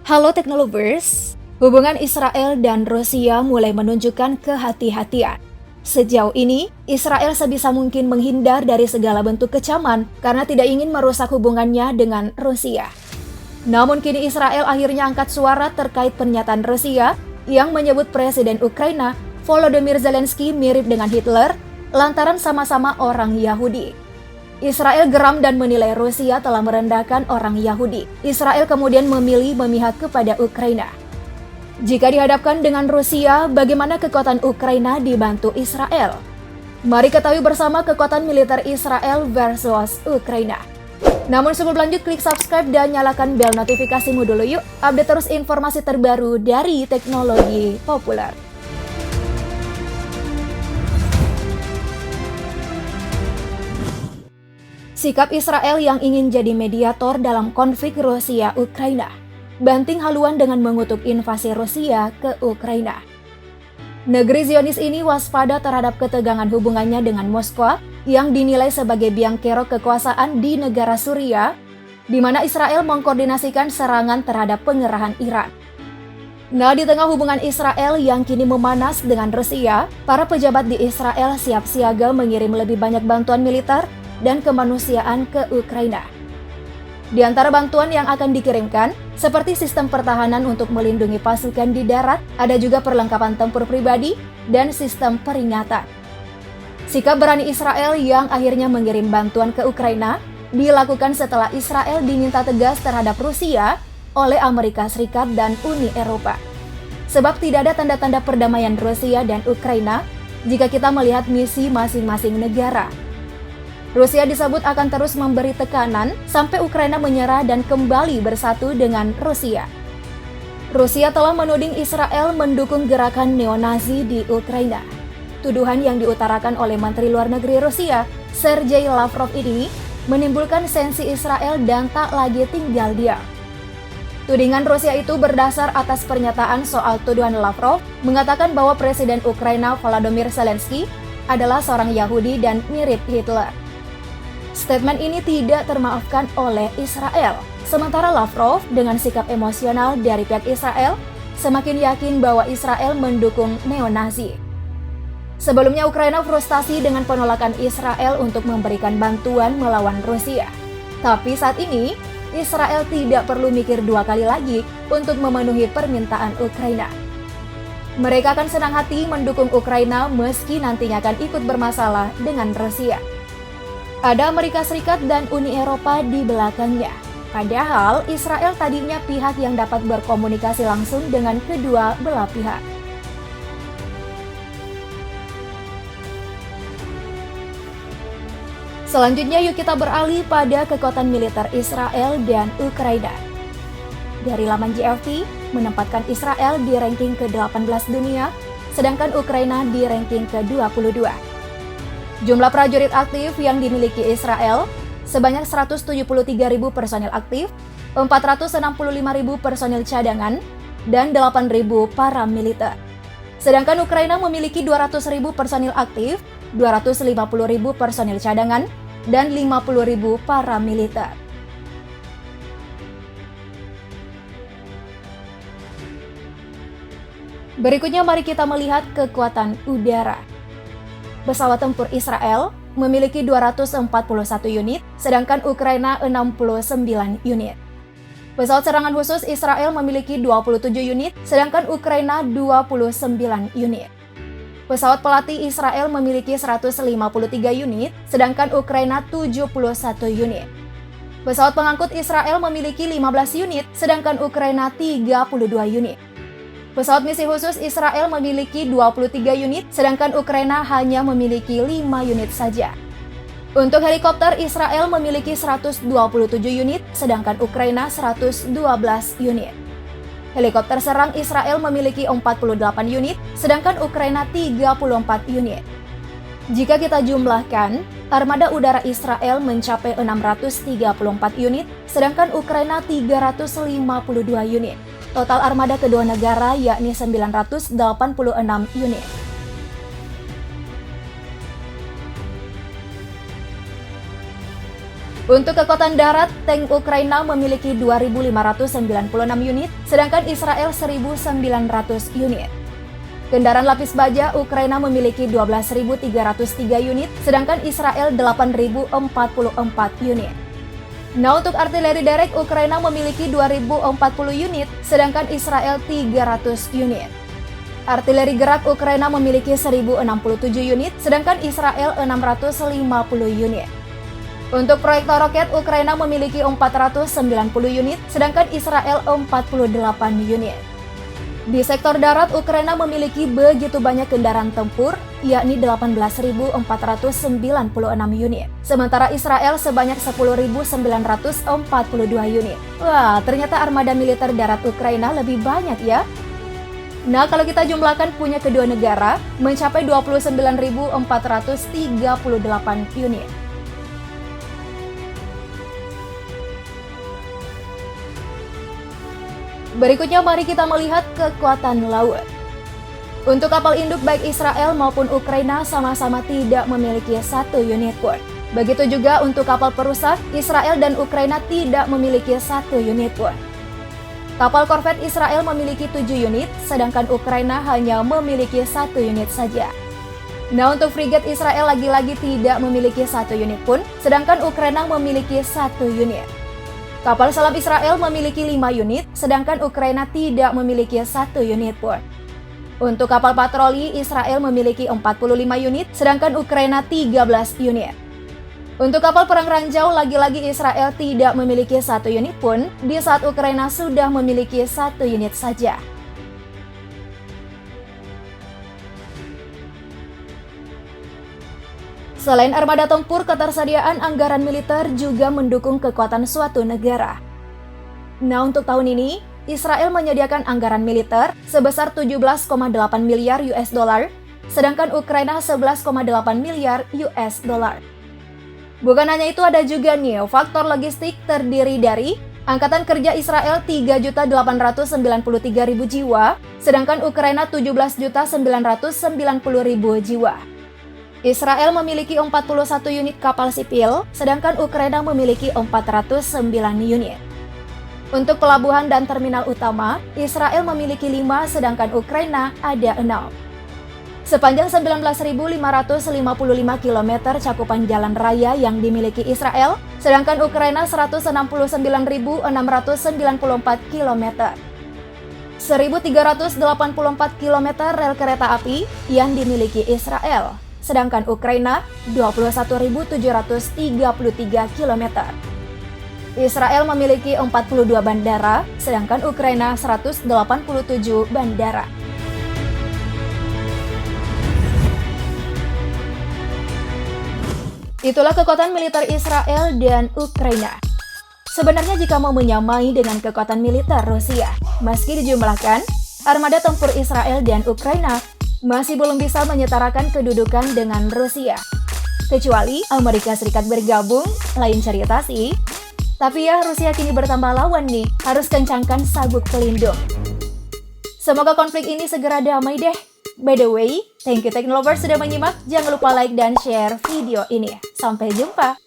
Halo Teknolovers, hubungan Israel dan Rusia mulai menunjukkan kehati-hatian. Sejauh ini, Israel sebisa mungkin menghindar dari segala bentuk kecaman karena tidak ingin merusak hubungannya dengan Rusia. Namun kini Israel akhirnya angkat suara terkait pernyataan Rusia yang menyebut Presiden Ukraina, Volodymyr Zelensky mirip dengan Hitler lantaran sama-sama orang Yahudi. Israel geram dan menilai Rusia telah merendahkan orang Yahudi. Israel kemudian memilih memihak kepada Ukraina. Jika dihadapkan dengan Rusia, bagaimana kekuatan Ukraina dibantu Israel? Mari ketahui bersama kekuatan militer Israel versus Ukraina. Namun sebelum lanjut, klik subscribe dan nyalakan bel notifikasimu dulu yuk. Update terus informasi terbaru dari teknologi populer. Sikap Israel yang ingin jadi mediator dalam konflik Rusia-Ukraina. Banting haluan dengan mengutuk invasi Rusia ke Ukraina. Negeri Zionis ini waspada terhadap ketegangan hubungannya dengan Moskwa yang dinilai sebagai biang kerok kekuasaan di negara Suriah, di mana Israel mengkoordinasikan serangan terhadap pengerahan Iran. Nah, di tengah hubungan Israel yang kini memanas dengan Rusia, para pejabat di Israel siap siaga mengirim lebih banyak bantuan militer dan kemanusiaan ke Ukraina. Di antara bantuan yang akan dikirimkan, seperti sistem pertahanan untuk melindungi pasukan di darat, ada juga perlengkapan tempur pribadi dan sistem peringatan. Sikap berani Israel yang akhirnya mengirim bantuan ke Ukraina dilakukan setelah Israel diminta tegas terhadap Rusia oleh Amerika Serikat dan Uni Eropa. Sebab tidak ada tanda-tanda perdamaian Rusia dan Ukraina jika kita melihat misi masing-masing negara. Rusia disebut akan terus memberi tekanan sampai Ukraina menyerah dan kembali bersatu dengan Rusia. Rusia telah menuding Israel mendukung gerakan neonazi di Ukraina. Tuduhan yang diutarakan oleh Menteri Luar Negeri Rusia, Sergei Lavrov ini menimbulkan sensi Israel dan tak lagi tinggal diam. Tudingan Rusia itu berdasar atas pernyataan soal tuduhan Lavrov mengatakan bahwa Presiden Ukraina Volodymyr Zelensky adalah seorang Yahudi dan mirip Hitler. Statement ini tidak termaafkan oleh Israel. Sementara Lavrov dengan sikap emosional dari pihak Israel semakin yakin bahwa Israel mendukung neonazi. Sebelumnya Ukraina frustasi dengan penolakan Israel untuk memberikan bantuan melawan Rusia. Tapi saat ini, Israel tidak perlu mikir dua kali lagi untuk memenuhi permintaan Ukraina. Mereka akan senang hati mendukung Ukraina meski nantinya akan ikut bermasalah dengan Rusia. Ada Amerika Serikat dan Uni Eropa di belakangnya. Padahal Israel tadinya pihak yang dapat berkomunikasi langsung dengan kedua belah pihak. Selanjutnya yuk kita beralih pada kekuatan militer Israel dan Ukraina. Dari laman GFT menempatkan Israel di ranking ke-18 dunia, sedangkan Ukraina di ranking ke-22. Jumlah prajurit aktif yang dimiliki Israel sebanyak 173.000 personil aktif, 465.000 personil cadangan, dan 8.000 paramiliter. Sedangkan Ukraina memiliki 200.000 personil aktif, 250.000 personil cadangan, dan 50.000 paramiliter. Berikutnya mari kita melihat kekuatan udara. Pesawat tempur Israel memiliki 241 unit, sedangkan Ukraina 69 unit. Pesawat serangan khusus Israel memiliki 27 unit, sedangkan Ukraina 29 unit. Pesawat pelatih Israel memiliki 153 unit, sedangkan Ukraina 71 unit. Pesawat pengangkut Israel memiliki 15 unit, sedangkan Ukraina 32 unit. Pesawat misi khusus Israel memiliki 23 unit, sedangkan Ukraina hanya memiliki 5 unit saja. Untuk helikopter, Israel memiliki 127 unit, sedangkan Ukraina 112 unit. Helikopter serang Israel memiliki 48 unit, sedangkan Ukraina 34 unit. Jika kita jumlahkan, armada udara Israel mencapai 634 unit, sedangkan Ukraina 352 unit. Total armada kedua negara yakni 986 unit. Untuk kekuatan darat, tank Ukraina memiliki 2.596 unit, sedangkan Israel 1.900 unit. Kendaraan lapis baja, Ukraina memiliki 12.303 unit, sedangkan Israel 8.044 unit. Nah, untuk artileri derek, Ukraina memiliki 2.040 unit, sedangkan Israel 300 unit. Artileri gerak, Ukraina memiliki 1.067 unit, sedangkan Israel 650 unit. Untuk proyektor roket, Ukraina memiliki 490 unit, sedangkan Israel 48 unit. Di sektor darat, Ukraina memiliki begitu banyak kendaraan tempur, yakni 18.496 unit. Sementara Israel sebanyak 10.942 unit. Wah, ternyata armada militer darat Ukraina lebih banyak ya. Nah, kalau kita jumlahkan punya kedua negara, mencapai 29.438 unit. Berikutnya mari kita melihat kekuatan laut. Untuk kapal induk baik Israel maupun Ukraina sama-sama tidak memiliki satu unit pun. Begitu juga untuk kapal perusak, Israel dan Ukraina tidak memiliki satu unit pun. Kapal korvet Israel memiliki 7 unit, sedangkan Ukraina hanya memiliki 1 unit saja. Nah, untuk frigat Israel lagi-lagi tidak memiliki 1 unit pun, sedangkan Ukraina memiliki 1 unit. Kapal selam Israel memiliki 5 unit, sedangkan Ukraina tidak memiliki 1 unit pun. Untuk kapal patroli, Israel memiliki 45 unit, sedangkan Ukraina 13 unit. Untuk kapal perang ranjau, lagi-lagi Israel tidak memiliki 1 unit pun, di saat Ukraina sudah memiliki 1 unit saja. Selain armada tempur, ketersediaan anggaran militer juga mendukung kekuatan suatu negara. Nah, untuk tahun ini, Israel menyediakan anggaran militer sebesar 17,8 miliar US dollar, sedangkan Ukraina 11,8 miliar US dollar. Bukan hanya itu, ada juga nih faktor logistik terdiri dari Angkatan Kerja Israel 3.893.000 jiwa, sedangkan Ukraina 17.990.000 jiwa. Israel memiliki 41 unit kapal sipil, sedangkan Ukraina memiliki 409 unit. Untuk pelabuhan dan terminal utama, Israel memiliki 5, sedangkan Ukraina ada 6. Sepanjang 19.555 km cakupan jalan raya yang dimiliki Israel, sedangkan Ukraina 169.694 km. 1.384 km rel kereta api yang dimiliki Israel, sedangkan Ukraina 21.733 km. Israel memiliki 42 bandara, sedangkan Ukraina 187 bandara. Itulah kekuatan militer Israel dan Ukraina. Sebenarnya jika mau menyamai dengan kekuatan militer Rusia, meski dijumlahkan, armada tempur Israel dan Ukraina masih belum bisa menyetarakan kedudukan dengan Rusia. Kecuali Amerika Serikat bergabung, lain cerita sih. Tapi ya, Rusia kini bertambah lawan nih, harus kencangkan sabuk pelindung. Semoga konflik ini segera damai deh. By the way, thank you Teknolovers sudah menyimak. Jangan lupa like dan share video ini. Sampai jumpa!